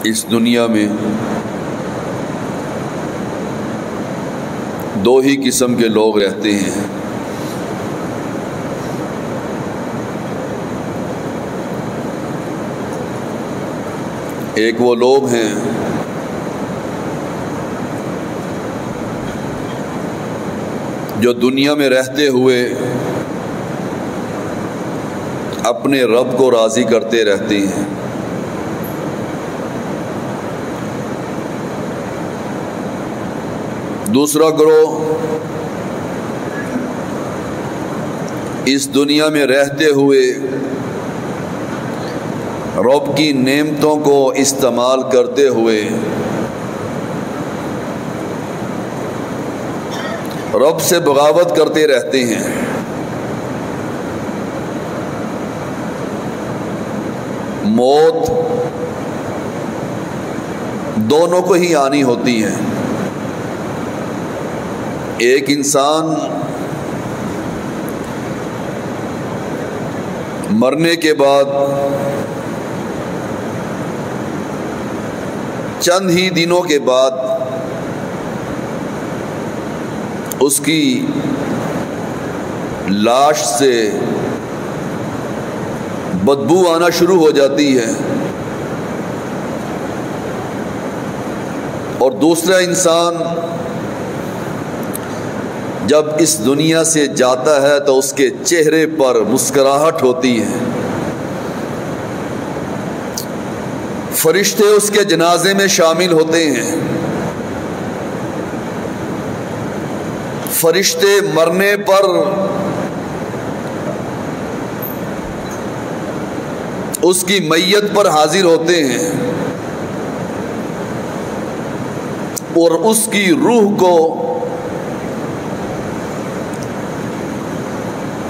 اس دنیا میں دو ہی قسم کے لوگ رہتے ہیں. ایک وہ لوگ ہیں جو دنیا میں رہتے ہوئے اپنے رب کو راضی کرتے رہتے ہیں. دوسرا گروہ اس دنیا میں رہتے ہوئے رب کی نعمتوں کو استعمال کرتے ہوئے رب سے بغاوت کرتے رہتے ہیں. موت دونوں کو ہی آنی ہوتی ہے. ایک انسان مرنے کے بعد چند ہی دنوں کے بعد اس کی لاش سے بدبو آنا شروع ہو جاتی ہے، اور دوسرا انسان جب اس دنیا سے جاتا ہے تو اس کے چہرے پر مسکراہٹ ہوتی ہے. فرشتے اس کے جنازے میں شامل ہوتے ہیں. فرشتے مرنے پر اس کی میت پر حاضر ہوتے ہیں اور اس کی روح کو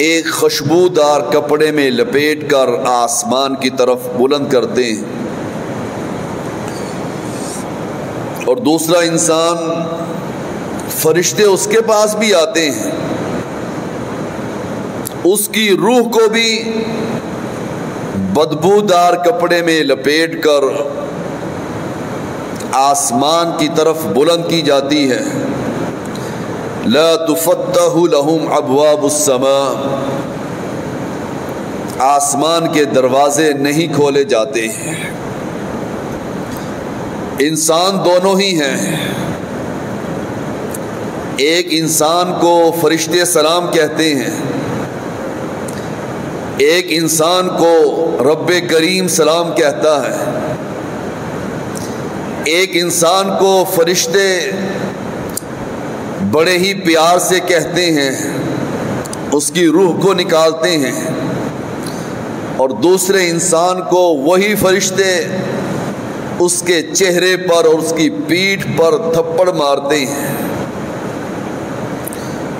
ایک خوشبودار کپڑے میں لپیٹ کر آسمان کی طرف بلند کرتے ہیں. اور دوسرا انسان فرشتے اس کے پاس بھی آتے ہیں، اس کی روح کو بھی بدبودار کپڑے میں لپیٹ کر آسمان کی طرف بلند کی جاتی ہے. لا تفتح لهم ابواب السماء، آسمان کے دروازے نہیں کھولے جاتے ہیں. انسان دونوں ہی ہیں. ایک انسان کو فرشتے سلام کہتے ہیں، ایک انسان کو رب کریم سلام کہتا ہے. ایک انسان کو فرشتے بڑے ہی پیار سے کہتے ہیں، اس کی روح کو نکالتے ہیں، اور دوسرے انسان کو وہی فرشتے اس کے چہرے پر اور اس کی پیٹھ پر تھپڑ مارتے ہیں.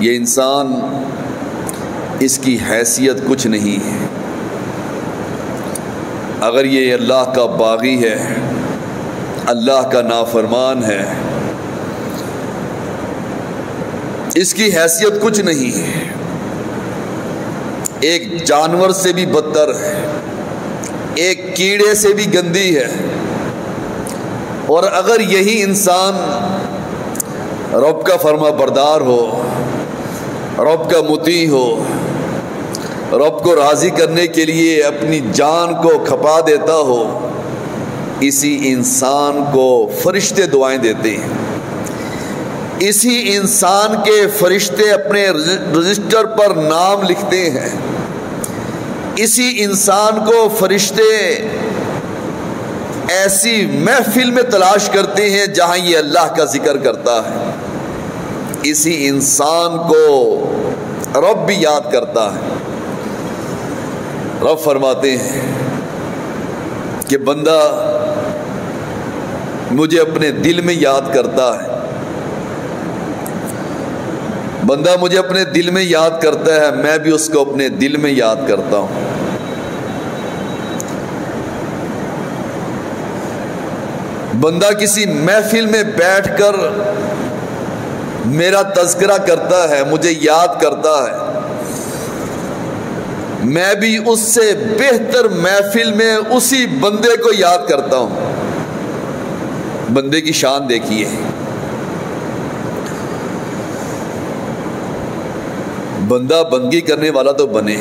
یہ انسان، اس کی حیثیت کچھ نہیں ہے. اگر یہ اللہ کا باغی ہے، اللہ کا نافرمان ہے، اس کی حیثیت کچھ نہیں ہے. ایک جانور سے بھی بدتر ہے، ایک کیڑے سے بھی گندی ہے. اور اگر یہی انسان رب کا فرما بردار ہو، رب کا مطیع ہو، رب کو راضی کرنے کے لیے اپنی جان کو کھپا دیتا ہو، اسی انسان کو فرشتے دعائیں دیتے ہیں. اسی انسان کے فرشتے اپنے رجسٹر پر نام لکھتے ہیں. اسی انسان کو فرشتے ایسی محفل میں تلاش کرتے ہیں جہاں یہ اللہ کا ذکر کرتا ہے. اسی انسان کو رب بھی یاد کرتا ہے. رب فرماتے ہیں کہ بندہ مجھے اپنے دل میں یاد کرتا ہے، بندہ مجھے اپنے دل میں یاد کرتا ہے، میں بھی اس کو اپنے دل میں یاد کرتا ہوں. بندہ کسی محفل میں بیٹھ کر میرا تذکرہ کرتا ہے، مجھے یاد کرتا ہے، میں بھی اس سے بہتر محفل میں اسی بندے کو یاد کرتا ہوں. بندے کی شان دیکھیے، بندہ بندگی کرنے والا تو بنے،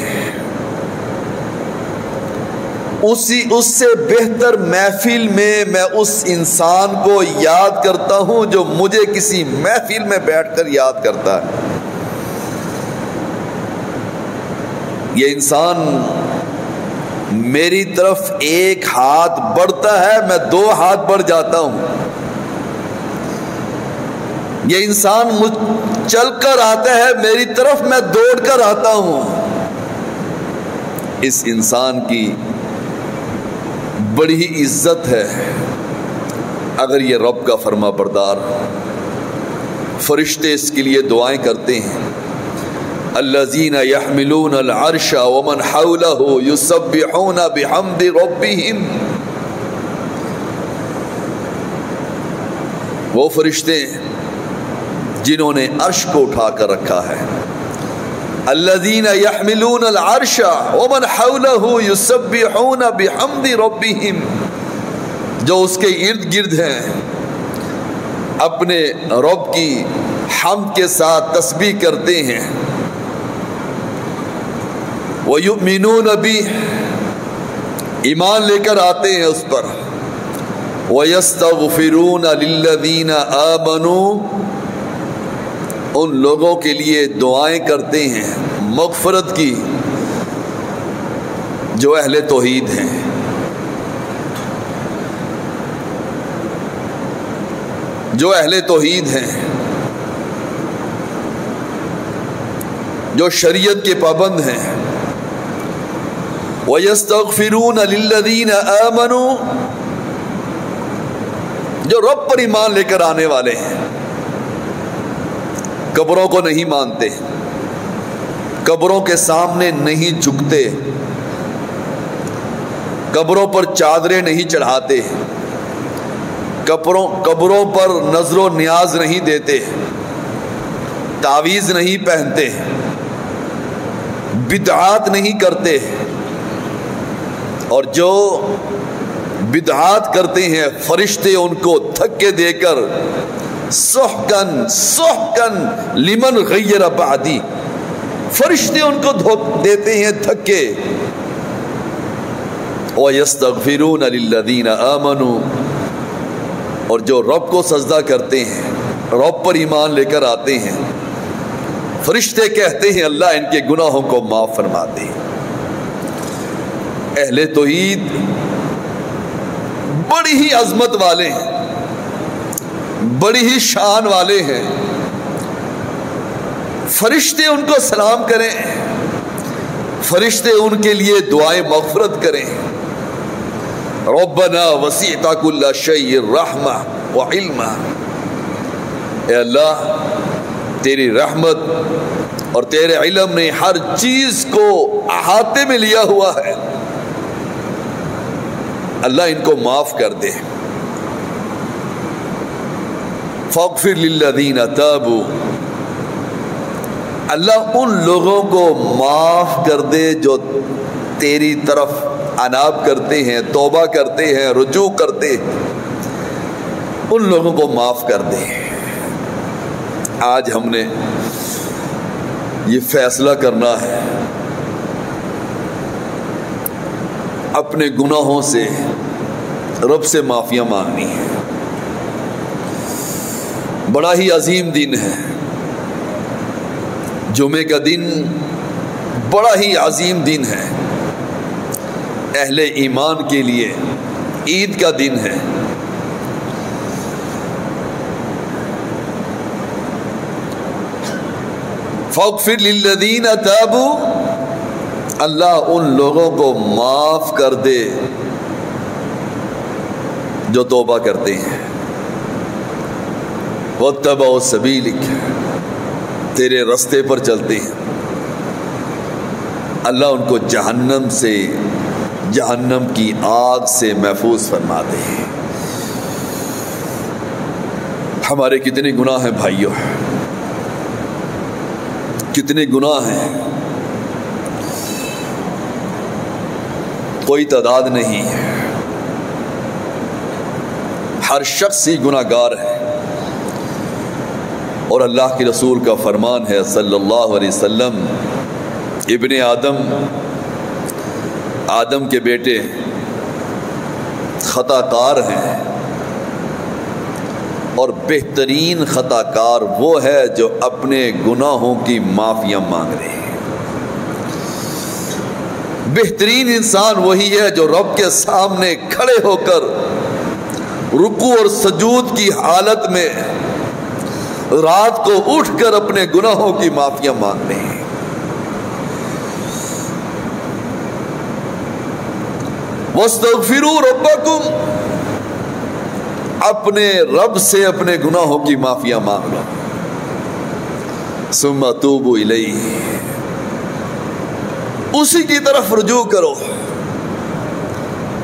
اس سے بہتر محفل میں اس انسان کو یاد کرتا ہوں جو مجھے کسی محفل میں بیٹھ کر یاد کرتا ہے۔ یہ انسان میری طرف ایک ہاتھ بڑھتا ہے، میں 2 ہاتھ بڑھ جاتا ہوں۔ یہ انسان چل کر آتا ہے میری طرف، میں دوڑ کر آتا ہوں۔ اس انسان کی بڑی ہی عزت ہے اگر یہ رب کا فرما بردار۔ فرشتے اس کے لیے دعائیں کرتے ہیں، الذین یحملون العرش ومن حولہ یسبحون بحمد ربہم۔ وہ فرشتے جنہوں نے عرش کو اٹھا کر رکھا ہے، الذین یحملون العرش ومن حولہ یسبحون بحمد ربہم، جو اس کے ارد گرد ہیں اپنے رب کی حمد کے ساتھ تسبیح کرتے ہیں۔ وَيُؤْمِنُونَ بِهِ، ایمان لے کر آتے ہیں اس پر۔ وَيَسْتَغْفِرُونَ لِلَّذِينَ آمَنُوا، ان لوگوں کے لیے دعائیں کرتے ہیں مغفرت کی جو اہل توحید ہیں۔ جو اہل توحید ہیں، جو شریعت کے پابند ہیں۔ وَيَسْتَغْفِرُونَ لِلَّذِينَ آمَنُوا، جو رب پر ایمان لے کر آنے والے ہیں، قبروں کو نہیں مانتے، قبروں کے سامنے نہیں جھکتے، قبروں پر چادریں نہیں چڑھاتے، قبروں پر نظر و نیاز نہیں دیتے، تعویذ نہیں پہنتے، بدعات نہیں کرتے، اور جو بدعات کرتے ہیں فرشتے ان کو دھکے دے کر سحقن سحقن لمن غیر بعدی، فرشتے ان کو دیتے ہیں دھکے۔ وَيَسْتَغْفِرُونَ لِلَّذِينَ آمَنُوا، اور جو رب کو سجدہ کرتے ہیں، رب پر ایمان لے کر آتے ہیں، فرشتے کہتے ہیں اللہ ان کے گناہوں کو معاف فرما دے۔ اہل توحید بڑی ہی عظمت والے ہیں، بڑی ہی شان والے ہیں۔ فرشتے ان کو سلام کریں، فرشتے ان کے لیے دعائیں مغفرت کریں۔ ربنا وسعت کل شیء رحمہ وعلمہ، اے اللہ تیری رحمت اور تیرے علم نے ہر چیز کو احاطے میں لیا ہوا ہے، اللہ ان کو معاف کر دے۔ فاغفر للذین تابوا، اللہ ان لوگوں کو معاف کر دے جو تیری طرف اناب کرتے ہیں، توبہ کرتے ہیں، رجوع کرتے ہیں، ان لوگوں کو معاف کر دے۔ آج ہم نے یہ فیصلہ کرنا ہے، اپنے گناہوں سے رب سے معافیاں مانگنی ہے۔ بڑا ہی عظیم دن ہے، جمعے کا دن بڑا ہی عظیم دن ہے، اہل ایمان کے لیے عید کا دن ہے۔ فاغفر للذین تابوا، اللہ ان لوگوں کو معاف کر دے جو توبہ کرتے ہیں، واتبعوا سبیلک، تیرے رستے پر چلتے ہیں، اللہ ان کو جہنم سے، جہنم کی آگ سے محفوظ فرما دے۔ ہمارے کتنے گناہ ہیں بھائیوں، کتنے گناہ ہیں، کوئی تعداد نہیں۔ ہر شخص ہی گناہگار ہے، اور اللہ کے رسول کا فرمان ہے صلی اللہ علیہ وسلم، ابن آدم کے بیٹے خطا کار ہیں، اور بہترین خطا کار وہ ہے جو اپنے گناہوں کی معافیاں مانگ رہے ہیں۔ بہترین انسان وہی ہے جو رب کے سامنے کھڑے ہو کر رکوع اور سجود کی حالت میں رات کو اٹھ کر اپنے گناہوں کی معافیاں مانگ رہے ہیں۔ وَاسْتَغْفِرُوا رَبَّكُمْ، اپنے رب سے اپنے گناہوں کی معافیاں مانگ لو، ثُمَّ تُوبُوا إِلَيْهِ، اسی کی طرف رجوع کرو،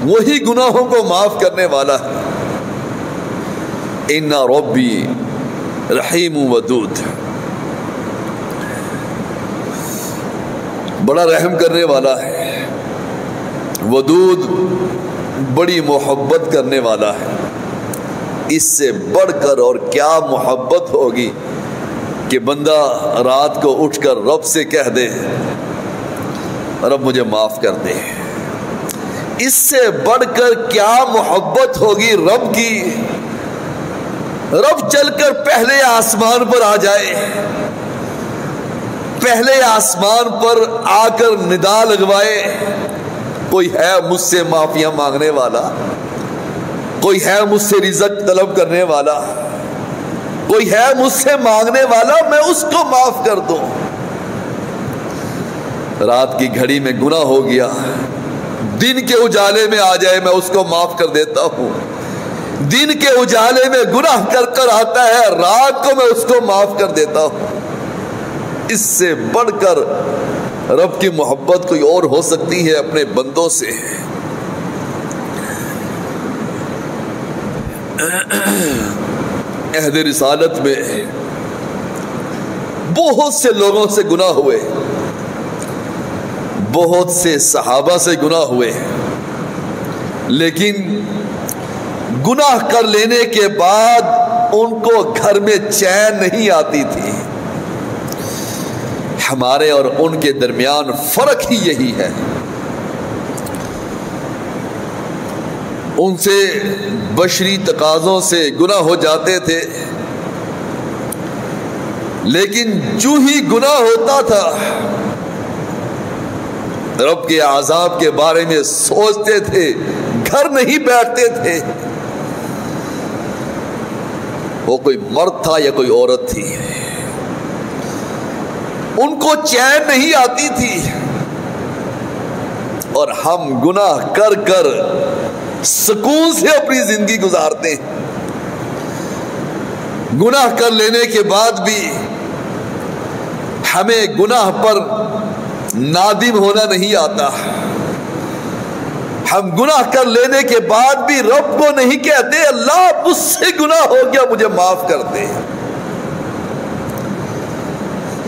وہی گناہوں کو معاف کرنے والا ہے۔ اِنَّ رَبِّي رحیم ودود، بڑا رحم کرنے والا ہے، ودود بڑی محبت کرنے والا ہے۔ اس سے بڑھ کر اور کیا محبت ہوگی کہ بندہ رات کو اٹھ کر رب سے کہہ دے رب مجھے معاف کر دے۔ اس سے بڑھ کر کیا محبت ہوگی رب کی، رب چل کر پہلے آسمان پر آ جائے، پہلے آسمان پر آ کر ندا لگوائے، کوئی ہے مجھ سے معافیاں مانگنے والا، کوئی ہے مجھ سے رزق طلب کرنے والا، کوئی ہے مجھ سے مانگنے والا، میں اس کو معاف کر دوں۔ رات کی گھڑی میں گناہ ہو گیا، دن کے اجالے میں آ جائے میں اس کو معاف کر دیتا ہوں۔ دن کے اجالے میں گناہ کر کر آتا ہے، رات کو میں اس کو معاف کر دیتا ہوں۔ اس سے بڑھ کر رب کی محبت کوئی اور ہو سکتی ہے اپنے بندوں سے؟ عہد رسالت میں بہت سے لوگوں سے گناہ ہوئے، بہت سے صحابہ سے گناہ ہوئے، لیکن گناہ کر لینے کے بعد ان کو گھر میں چین نہیں آتی تھی۔ ہمارے اور ان کے درمیان فرق ہی یہی ہے، ان سے بشری تقاضوں سے گناہ ہو جاتے تھے، لیکن جو ہی گناہ ہوتا تھا رب کے عذاب کے بارے میں سوچتے تھے، گھر نہیں بیٹھتے تھے۔ وہ کوئی مرد تھا یا کوئی عورت تھی، ان کو چین نہیں آتی تھی، اور ہم گناہ کر کر سکون سے اپنی زندگی گزارتے ہیں۔ گناہ کر لینے کے بعد بھی ہمیں گناہ پر نادم ہونا نہیں آتا، ہم گناہ کر لینے کے بعد بھی رب کو نہیں کہتے اللہ مجھ سے گناہ ہو گیا مجھے معاف کر دے۔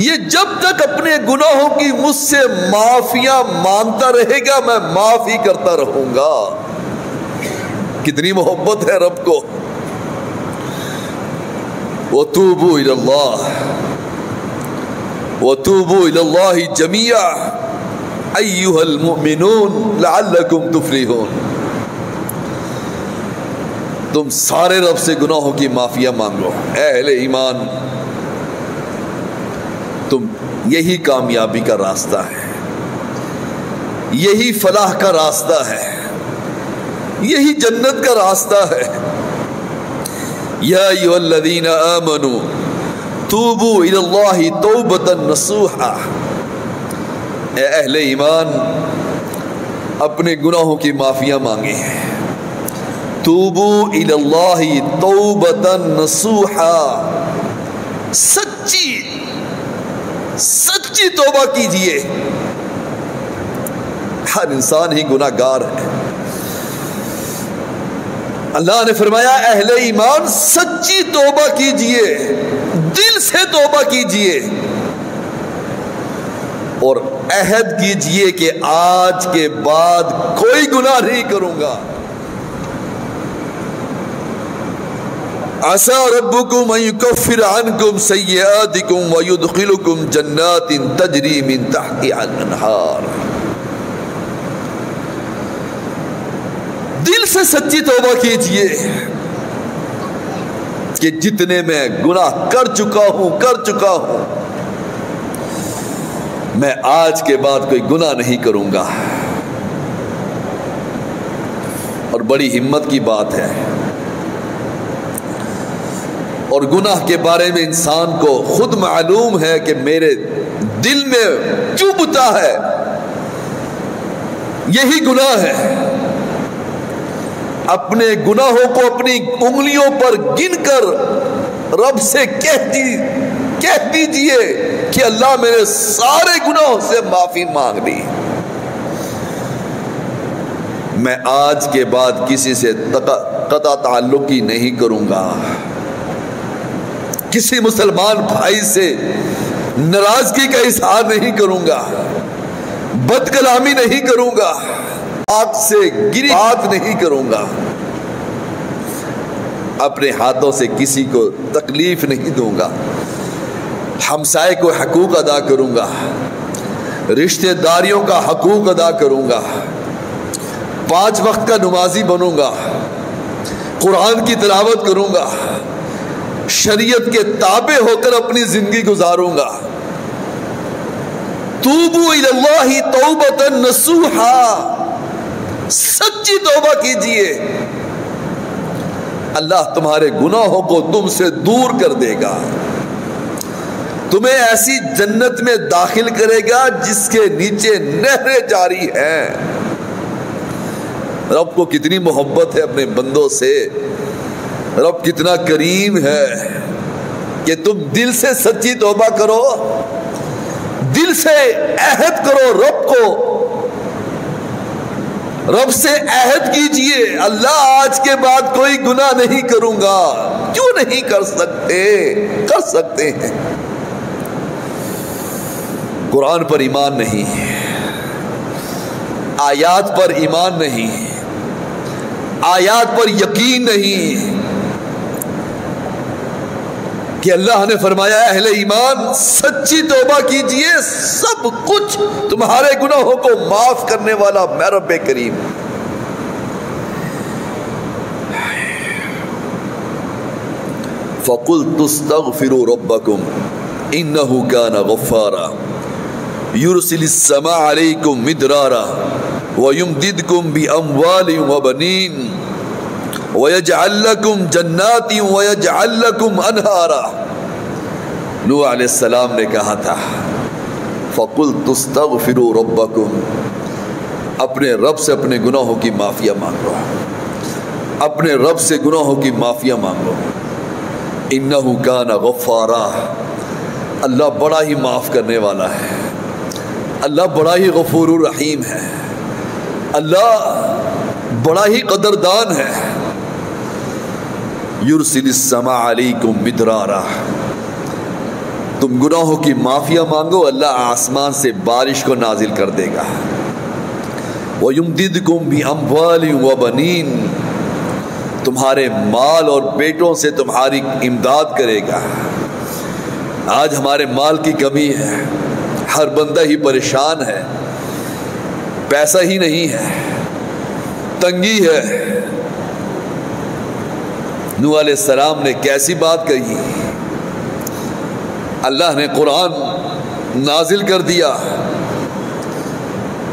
یہ جب تک اپنے گناہوں کی مجھ سے معافیاں مانگتا رہے گا میں معاف ہی کرتا رہوں گا۔ کتنی محبت ہے رب کو۔ وَتُوبُوا إِلَى اللَّهِ وَتُوبُوا إِلَى اللَّهِ جَمِيعًا أَيُّهَا الْمُؤْمِنُونَ لَعَلَّكُمْ تُفْلِحُونَ۔ تم سارے رب سے گناہوں کی معافیاں مانگو، اے اہل ایمان، تم یہی کامیابی کا راستہ ہے، یہی فلاح کا راستہ ہے، یہی جنت کا راستہ ہے۔ یا ایھا الذین آمنوا توبوا الی اللہ توبۃ نصوحا، اے اہل ایمان اپنے گناہوں کی معافیاں مانگیں، توبوا الی اللہ توبۃ نصوحا، سچی توبہ کیجئے۔ ہر انسان ہی گناہ گار ہے۔ اللہ نے فرمایا اہل ایمان سچی توبہ کیجئے، دل سے توبہ کیجئے، اور عہد کیجئے کہ آج کے بعد کوئی گناہ نہیں کروں گا۔ عسى ربكم ان يكفر عنكم سيئاتكم ويدخلكم جنات تجري من تحتها الانہار. دل سے سچی توبہ کیجئے کہ جتنے میں گناہ کر چکا ہوں میں آج کے بعد کوئی گناہ نہیں کروں گا. اور بڑی ہمت کی بات ہے. اور گناہ کے بارے میں انسان کو خود معلوم ہے کہ میرے دل میں چبھتا ہے یہی گناہ ہے. اپنے گناہوں کو اپنی انگلیوں پر گن کر رب سے کہہ دیجئے کہ اللہ میرے سارے گناہوں سے معافی مانگ لی. میں آج کے بعد کسی سے قطع تعلق ہی نہیں کروں گا. کسی مسلمان بھائی سے ناراضگی کا اظہار نہیں کروں گا. بد کلامی نہیں کروں گا. آگ سے گری بات نہیں کروں گا. اپنے ہاتھوں سے کسی کو تکلیف نہیں دوں گا. ہمسائے کو حقوق ادا کروں گا. رشتہ داریوں کا حقوق ادا کروں گا. 5 وقت کا نمازی بنوں گا. قرآن کی تلاوت کروں گا. شریعت کے تابع ہو کر اپنی زندگی گزاروں گا. توبوا الی اللہ توبۃ نصوحا، سچی توبہ کیجئے، اللہ تمہارے گناہوں کو تم سے دور کر دے گا. تمہیں ایسی جنت میں داخل کرے گا جس کے نیچے نہریں جاری ہیں. رب کو کتنی محبت ہے اپنے بندوں سے. رب کتنا کریم ہے کہ تم دل سے سچی توبہ کرو، دل سے عہد کرو رب کو. رب سے عہد کیجئے اللہ آج کے بعد کوئی گناہ نہیں کروں گا. کیوں نہیں کر سکتے؟ کر سکتے ہیں. قرآن پر ایمان نہیں، آیات پر ایمان نہیں، آیات پر یقین نہیں کہ اللہ نے فرمایا اہل ایمان سچی توبہ کیجئے، سب کچھ تمہارے گناہوں کو معاف کرنے والا میں رب کریم. فَقُلْتُ اسْتَغْفِرُوا رَبَّكُمْ إِنَّهُ كَانَ غَفَّارًا يُرْسِلِ السَّمَاءَ عَلَيْكُمْ مِدْرَارًا وَيُمْدِدْكُمْ بِأَمْوَالٍ وَبَنِينَ وَيَجْعَلْ لَكُمْ جَنَّاتٍ وَيَجْعَلْ لَكُمْ أَنْهَارًا. نوح علیہ السلام نے کہا تھا فَقُلْتُ اسْتَغْفِرُوا رَبَّكُمْ، اپنے رب سے اپنے گناہوں کی معافی مانگو، اپنے رب سے گناہوں کی معافی مانگو. إِنَّهُ كَانَ غَفَّارًا، اللہ بڑا ہی معاف کرنے والا ہے، اللہ بڑا ہی غفور الرحیم ہے، اللہ بڑا ہی قدردان ہے. یرسل السماء علیکم مدرارا، تم گناہوں کی معافی مانگو اللہ آسمان سے بارش کو نازل کر دے گا. وَيُمْدِدْكُمْ بِأَمْوَالٍ وَبَنِينَ، تمہارے مال اور بیٹوں سے تمہاری امداد کرے گا. آج ہمارے مال کی کمی ہے، ہر بندہ ہی پریشان ہے، پیسہ ہی نہیں ہے، تنگی ہے. نوح علیہ السلام نے کیسی بات کہی، اللہ نے قرآن نازل کر دیا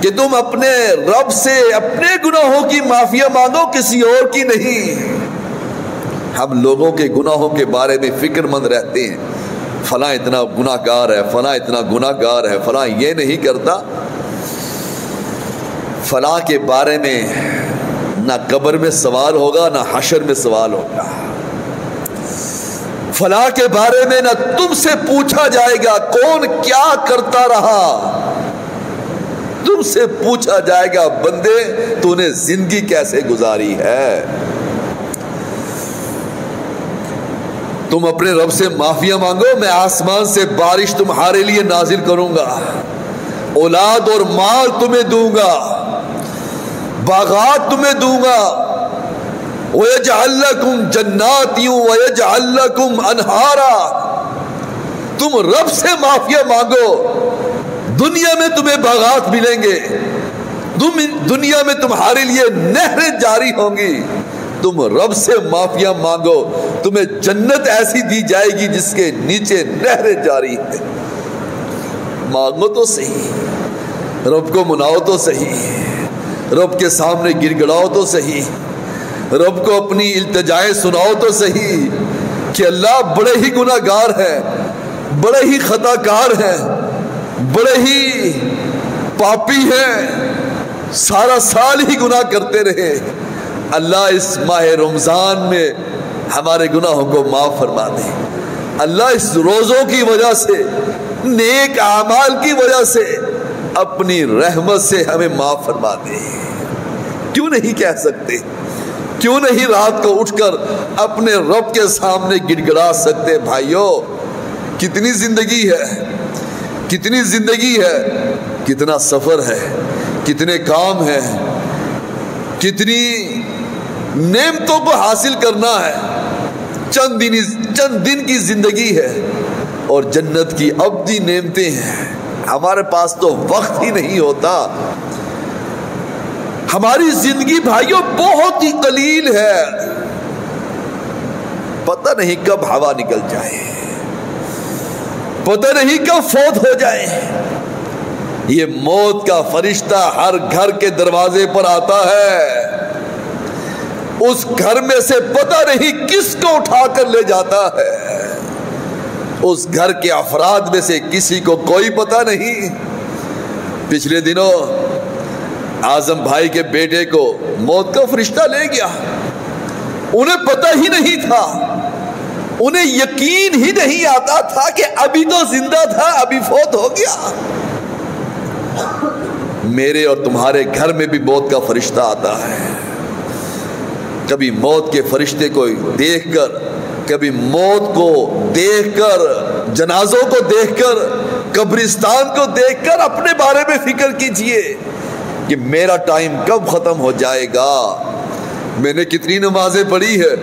کہ تم اپنے رب سے اپنے گناہوں کی معافی مانگو، کسی اور کی نہیں. ہم لوگوں کے گناہوں کے بارے میں فکر مند رہتے ہیں، فلاں اتنا گناہ گار ہے، فلاں اتنا گناہ گار ہے، فلاں یہ نہیں کرتا. فلاں کے بارے میں نہ قبر میں سوال ہوگا نہ حشر میں سوال ہوگا. فلاں کے بارے میں نہ تم سے پوچھا جائے گا کون کیا کرتا رہا، تم سے پوچھا جائے گا بندے تو نے زندگی کیسے گزاری ہے. تم اپنے رب سے معافیا مانگو، میں آسمان سے بارش تمہارے لیے نازل کروں گا، اولاد اور مال تمہیں دوں گا، باغات تمہیں دوں گا، وَيَجْعَلْ لَكُمْ جَنَّاتٍ وَيَجْعَلْ لَكُمْ أَنْهَارًا، تم رب سے معافیا مانگو، دنیا میں تمہیں باغات ملیں گے، دنیا میں تمہارے لیے نہریں جاری ہوں گی. تم رب سے معافیا مانگو، تمہیں جنت ایسی دی جائے گی جس کے نیچے نہریں جاری ہیں. مانگو تو صحیح، رب کو مناؤ تو صحیح، رب کے سامنے گر گڑاؤ تو صحیح، رب کو اپنی التجائیں سناؤ تو صحیح کہ اللہ بڑے ہی گناہ گار ہیں، بڑے ہی خطا کار ہیں، بڑے ہی پاپی ہیں، سارا سال ہی گناہ کرتے رہے. اللہ اس ماہ رمضان میں ہمارے گناہوں کو معاف فرما دے. اللہ اس روزوں کی وجہ سے، نیک اعمال کی وجہ سے اپنی رحمت سے ہمیں معاف فرما دے. کیوں نہیں کہہ سکتے؟ کیوں نہیں رات کو اٹھ کر اپنے رب کے سامنے گڑ گڑا سکتے؟ بھائیو، کتنی زندگی ہے، کتنی زندگی ہے، کتنا سفر ہے، کتنے کام ہیں، کتنی نعمتوں کو حاصل کرنا ہے. چند دن کی زندگی ہے اور جنت کی ابدی نعمتیں ہیں. ہمارے پاس تو وقت ہی نہیں ہوتا. ہماری زندگی بھائیوں بہت ہی قلیل ہے. پتہ نہیں کب ہوا نکل جائے، پتہ نہیں کب فوت ہو جائے. یہ موت کا فرشتہ ہر گھر کے دروازے پر آتا ہے، اس گھر میں سے پتہ نہیں کس کو اٹھا کر لے جاتا ہے. اس گھر کے افراد میں سے کسی کو کوئی پتہ نہیں. پچھلے دنوں اعظم بھائی کے بیٹے کو موت کا فرشتہ لے گیا. انہیں پتہ ہی نہیں تھا، انہیں یقین ہی نہیں آتا تھا کہ ابھی تو زندہ تھا، ابھی فوت ہو گیا. میرے اور تمہارے گھر میں بھی موت کا فرشتہ آتا ہے. کبھی موت کے فرشتے کو دیکھ کر، کبھی موت کو دیکھ کر، جنازوں کو دیکھ کر، قبرستان کو دیکھ کر اپنے بارے میں فکر کیجئے کہ میرا ٹائم کب ختم ہو جائے گا. میں نے کتنی نمازیں پڑھی ہے،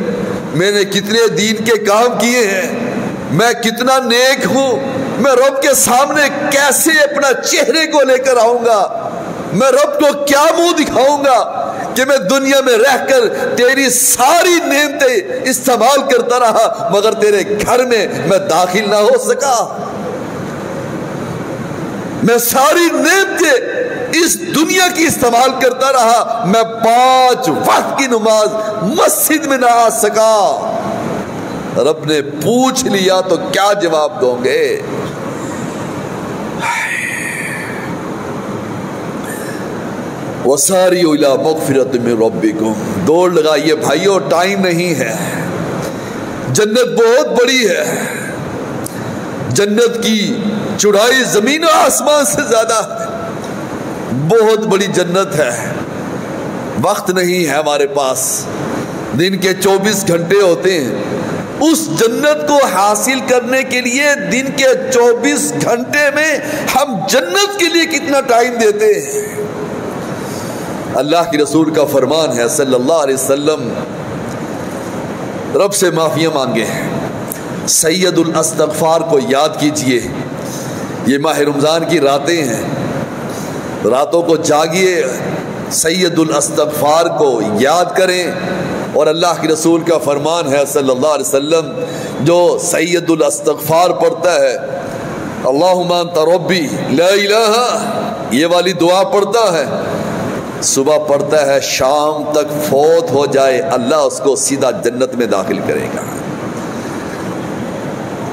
میں نے کتنے دین کے کام کیے ہیں، میں کتنا نیک ہوں. میں رب کے سامنے کیسے اپنا چہرے کو لے کر آؤں گا؟ میں رب کو کیا منہ دکھاؤں گا کہ میں دنیا میں رہ کر تیری ساری نعمتیں استعمال کرتا رہا مگر تیرے گھر میں میں داخل نہ ہو سکا. میں ساری نعمتیں اس دنیا کی استعمال کرتا رہا، میں 5 وقت کی نماز مسجد میں نہ آ سکا. رب نے پوچھ لیا تو کیا جواب دوں گے؟ وَسَارِعُوا إِلَىٰ مَغْفِرَةٍ مِّن رَبِّكُمْ. دوڑ لگائیے بھائیو، ٹائم نہیں ہے. جنت بہت بڑی ہے، جنت کی چوڑائی زمین و آسمان سے زیادہ ہے. بہت بڑی جنت ہے. وقت نہیں ہے ہمارے پاس، دن کے 24 گھنٹے ہوتے ہیں. اس جنت کو حاصل کرنے کے لیے دن کے 24 گھنٹے میں ہم جنت کے لیے کتنا ٹائم دیتے ہیں. اللہ کی رسول کا فرمان ہے صلی اللہ علیہ وسلم، رب سے معافیاں مانگے. سید الاستغفار کو یاد کیجئے. یہ ماہ رمضان کی راتیں ہیں، راتوں کو جاگیے، سید الاستغفار کو یاد کریں. اور اللہ کی رسول کا فرمان ہے صلی اللہ علیہ وسلم، جو سید الاستغفار پڑھتا ہے، اللہم انت ربی لا الہ، یہ والی دعا پڑھتا ہے، صبح پڑھتا ہے، شام تک فوت ہو جائے اللہ اس کو سیدھا جنت میں داخل کرے گا.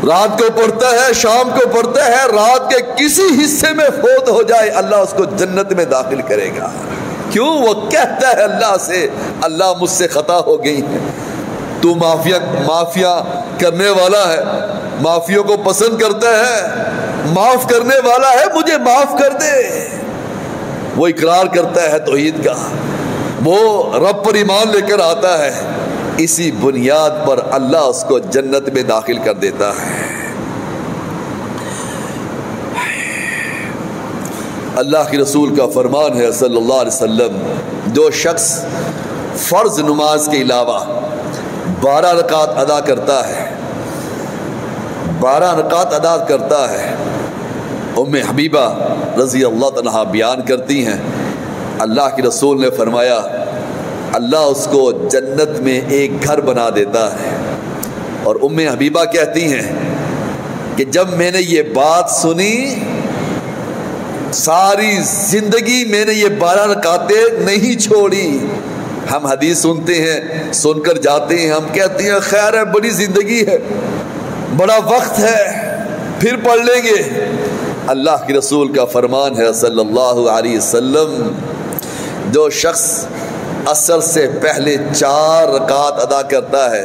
رات کو پڑھتا ہے، شام کو پڑھتا ہے، رات کے کسی حصے میں فوت ہو جائے اللہ اس کو جنت میں داخل کرے گا. کیوں؟ وہ کہتا ہے اللہ سے، اللہ مجھ سے خطا ہو گئی ہے، تو معافیا کرنے والا ہے، معافیوں کو پسند کرتا ہے، معاف کرنے والا ہے، مجھے معاف کر دے. وہ اقرار کرتا ہے توحید کا، وہ رب پر ایمان لے کر آتا ہے. اسی بنیاد پر اللہ اس کو جنت میں داخل کر دیتا ہے. اللہ کے رسول کا فرمان ہے صلی اللہ علیہ وسلم، جو شخص فرض نماز کے علاوہ 12 رکعت ادا کرتا ہے، 12 رکعت ادا کرتا ہے، ام حبیبہ رضی اللہ عنہا بیان کرتی ہیں اللہ کے رسول نے فرمایا اللہ اس کو جنت میں ایک گھر بنا دیتا ہے۔ اور ام حبیبہ کہتی ہیں کہ جب میں نے یہ بات سنی ساری زندگی میں نے یہ 12 رکعتیں نہیں چھوڑی۔ ہم حدیث سنتے ہیں، سن کر جاتے ہیں، ہم کہتے ہیں خیر ہے، بڑی زندگی ہے، بڑا وقت ہے، پھر پڑھ لیں گے۔ اللہ کے رسول کا فرمان ہے صلی اللہ علیہ وسلم، جو شخص عصر سے پہلے 4 رکعت ادا کرتا ہے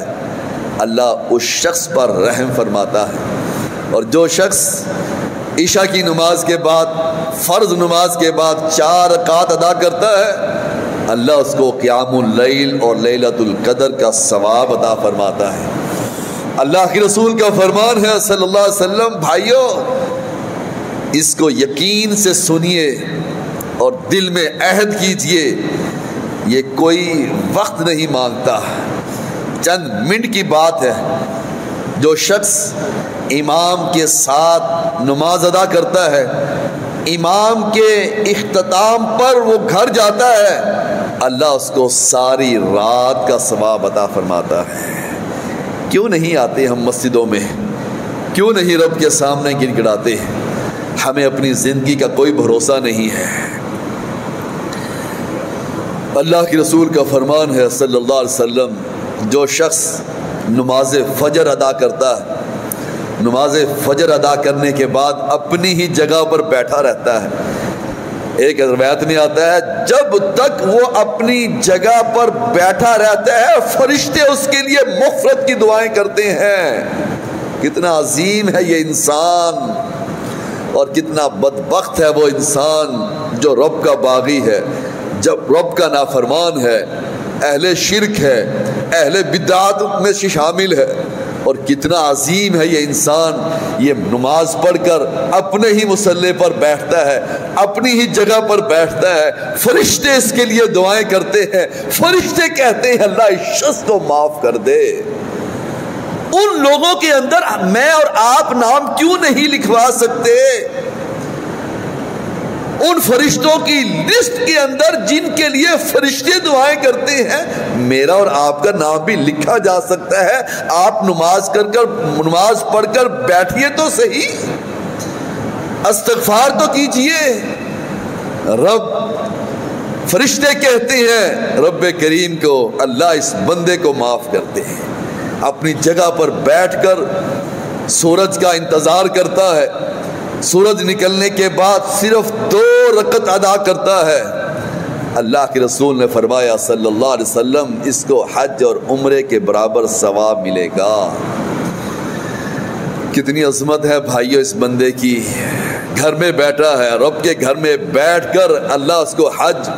اللہ اس شخص پر رحم فرماتا ہے، اور جو شخص عشاء کی نماز کے بعد فرض نماز کے بعد 4 رکعت ادا کرتا ہے اللہ اس کو قیام اللیل اور لیلۃ القدر کا ثواب عطا فرماتا ہے۔ اللہ کے رسول کا فرمان ہے صلی اللہ علیہ وسلم، بھائیو اس کو یقین سے سنیے اور دل میں عہد کیجئے، یہ کوئی وقت نہیں مانگتا، چند منٹ کی بات ہے۔ جو شخص امام کے ساتھ نماز ادا کرتا ہے، امام کے اختتام پر وہ گھر جاتا ہے اللہ اس کو ساری رات کا ثواب عطا فرماتا ہے۔ کیوں نہیں آتے ہم مسجدوں میں؟ کیوں نہیں رب کے سامنے گر گڑاتے؟ ہمیں اپنی زندگی کا کوئی بھروسہ نہیں ہے۔ اللہ کے رسول کا فرمان ہے صلی اللہ علیہ وسلم، جو شخص نماز فجر ادا کرتا ہے، نماز فجر ادا کرنے کے بعد اپنی ہی جگہ پر بیٹھا رہتا ہے، ایک روایت میں آتا ہے جب تک وہ اپنی جگہ پر بیٹھا رہتا ہے فرشتے اس کے لیے مغفرت کی دعائیں کرتے ہیں۔ کتنا عظیم ہے یہ انسان اور کتنا بدبخت ہے وہ انسان جو رب کا باغی ہے، جب رب کا نافرمان ہے، اہل شرک ہے، اہل بدعات میں سے شامل ہے، اور کتنا عظیم ہے یہ انسان، یہ نماز پڑھ کر اپنے ہی مصلی پر بیٹھتا ہے، اپنی ہی جگہ پر بیٹھتا ہے، فرشتے اس کے لیے دعائیں کرتے ہیں، فرشتے کہتے ہیں اللہ اس شخص کو معاف کر دے۔ ان لوگوں کے اندر میں اور آپ نام کیوں نہیں لکھوا سکتے؟ ان فرشتوں کی لسٹ کے اندر جن کے لیے فرشتے دعائیں کرتے ہیں میرا اور آپ کا نام بھی لکھا جا سکتا ہے۔ آپ نماز پڑھ کر بیٹھیے تو صحیح، استغفار تو کیجئے۔ رب فرشتے کہتے ہیں رب کریم کو اللہ اس بندے کو معاف کرتے ہیں، اپنی جگہ پر بیٹھ کر سورج کا انتظار کرتا ہے، سورج نکلنے کے بعد صرف 2 رکعت ادا کرتا ہے۔ اللہ کے رسول نے فرمایا صلی اللہ علیہ وسلم اس کو حج اور عمرے کے برابر ثواب ملے گا۔ کتنی عظمت ہے بھائیو اس بندے کی، گھر میں بیٹھا ہے، رب کے گھر میں بیٹھ کر اللہ اس کو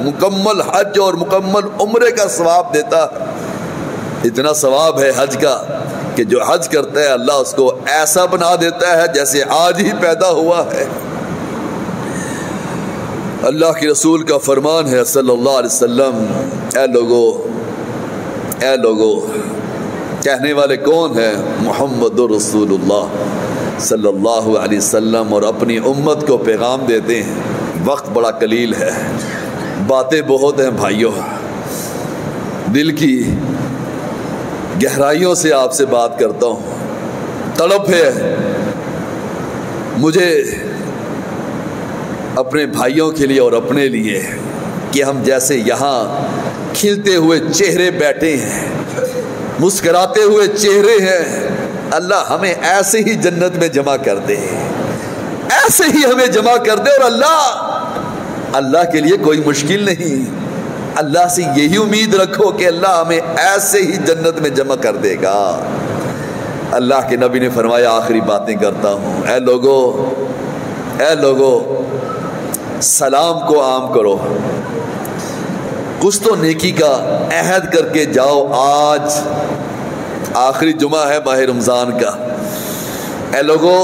مکمل حج اور مکمل عمرے کا ثواب دیتا ہے۔ اتنا ثواب ہے حج کا کہ جو حج کرتا ہے اللہ اس کو ایسا بنا دیتا ہے جیسے آج ہی پیدا ہوا ہے۔ اللہ کے رسول کا فرمان ہے صلی اللہ علیہ وسلم، اے لوگو کہنے والے کون ہیں؟ محمد رسول اللہ صلی اللہ علیہ وسلم، اور اپنی امت کو پیغام دیتے ہیں۔ وقت بڑا قلیل ہے، باتیں بہت ہیں بھائیوں، دل کی گہرائیوں سے آپ سے بات کرتا ہوں۔ تڑپ ہے مجھے اپنے بھائیوں کے لیے اور اپنے لیے کہ ہم جیسے یہاں کھلتے ہوئے چہرے بیٹھے ہیں، مسکراتے ہوئے چہرے ہیں، اللہ ہمیں ایسے ہی جنت میں جمع کر دے، ایسے ہی ہمیں جمع کر دے۔ اور اللہ کے لیے کوئی مشکل نہیں، اللہ سے یہی امید رکھو کہ اللہ ہمیں ایسے ہی جنت میں جمع کر دے گا۔ اللہ کے نبی نے فرمایا آخری باتیں کرتا ہوں، اے لوگو سلام کو عام کرو، کچھ تو نیکی کا عہد کر کے جاؤ۔ آج آخری جمعہ ہے ماہ رمضان کا، اے لوگو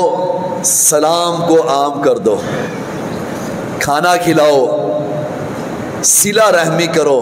سلام کو عام کر دو، کھانا کھلاؤ، صلہ رحمی کرو،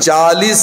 40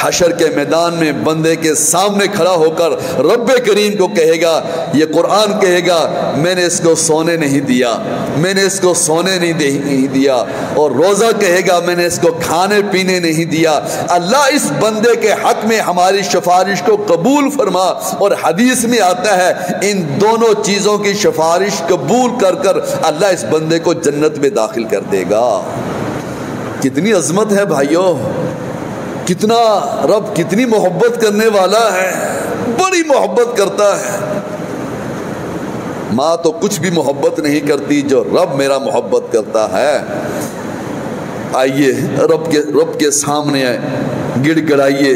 حشر کے میدان میں بندے کے سامنے کھڑا ہو کر رب کریم کو کہے گا، یہ قرآن کہے گا میں نے اس کو سونے نہیں دیا، میں نے اس کو سونے نہیں دیا، اور روزہ کہے گا میں نے اس کو کھانے پینے نہیں دیا۔ اللہ اس بندے کے حق میں ہماری سفارش کو قبول فرما، اور حدیث میں آتا ہے ان دونوں چیزوں کی سفارش قبول کر کر اللہ اس بندے کو جنت میں داخل کر دے گا۔ کتنی عظمت ہے بھائیو، کتنا رب کتنی محبت کرنے والا ہے، بڑی محبت کرتا ہے۔ ماں تو کچھ بھی محبت نہیں کرتی جو رب میرا محبت کرتا ہے۔ آئیے رب کے سامنے گڑ گڑائیے،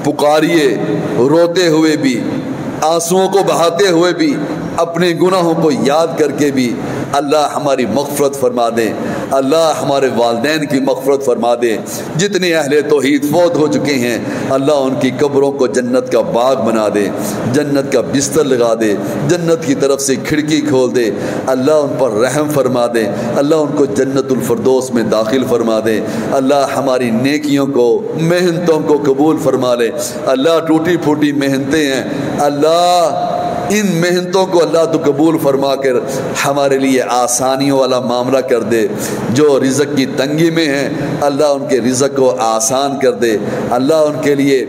پکاریے، روتے ہوئے بھی، آنسوؤں کو بہاتے ہوئے بھی، اپنے گناہوں کو یاد کر کے بھی اللہ ہماری مغفرت فرما دے، اللہ ہمارے والدین کی مغفرت فرما دے۔ جتنے اہل توحید فوت ہو چکے ہیں اللہ ان کی قبروں کو جنت کا باغ بنا دے، جنت کا بستر لگا دے، جنت کی طرف سے کھڑکی کھول دے، اللہ ان پر رحم فرما دے، اللہ ان کو جنت الفردوس میں داخل فرما دے، اللہ ہماری نیکیوں کو، محنتوں کو قبول فرما لے۔ اللہ ٹوٹی پھوٹی محنتیں ہیں، اللہ ان محنتوں کو اللہ تو قبول فرما کر ہمارے لیے آسانیوں والا معاملہ کر دے۔ جو رزق کی تنگی میں ہیں اللہ ان کے رزق کو آسان کر دے، اللہ ان کے لیے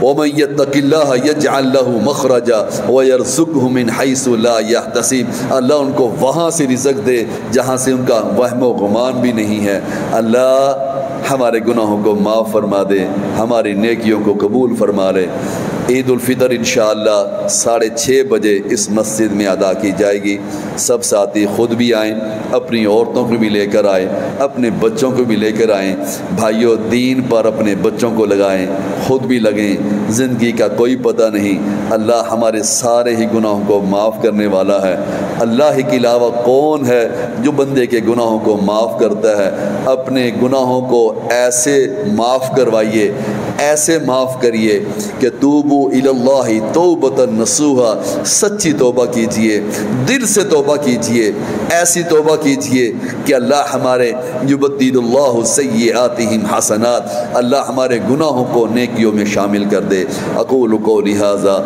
وَمَن يَتَّقِ اللَّهَ يَجْعَل لَّهُ مَخْرَجًا وَيَرْزُقْهُ مِنْ حَيْثُ لَا يَحْتَسِبُ، اللہ ان کو وہاں سے رزق دے جہاں سے ان کا وہم و گمان بھی نہیں ہے۔ اللہ ہمارے گناہوں کو معاف فرما دے، ہماری نیکیوں کو قبول فرما لے۔ عید الفطر انشاءاللہ 6:30 بجے اس مسجد میں ادا کی جائے گی۔ سب ساتھی خود بھی آئیں، اپنی عورتوں کو بھی لے کر آئیں، اپنے بچوں کو بھی لے کر آئیں۔ بھائیوں دین پر اپنے بچوں کو لگائیں، خود بھی لگیں، زندگی کا کوئی پتہ نہیں۔ اللہ ہمارے سارے ہی گناہوں کو معاف کرنے والا ہے۔ اللہ ہی کے علاوہ کون ہے جو بندے کے گناہوں کو معاف کرتا ہے؟ اپنے گناہوں کو ایسے معاف کروائیے، ایسے معاف کریے کہ توبوا الی اللہ توبۃ نصوحا، سچی توبہ کیجئے، دل سے توبہ کیجئے، ایسی توبہ کیجئے کہ اللہ ہمارے یبدل اللہ سیئاتہم حسنات، اللہ ہمارے گناہوں کو نیکیوں میں شامل کر دے۔ اقول قولی ھذا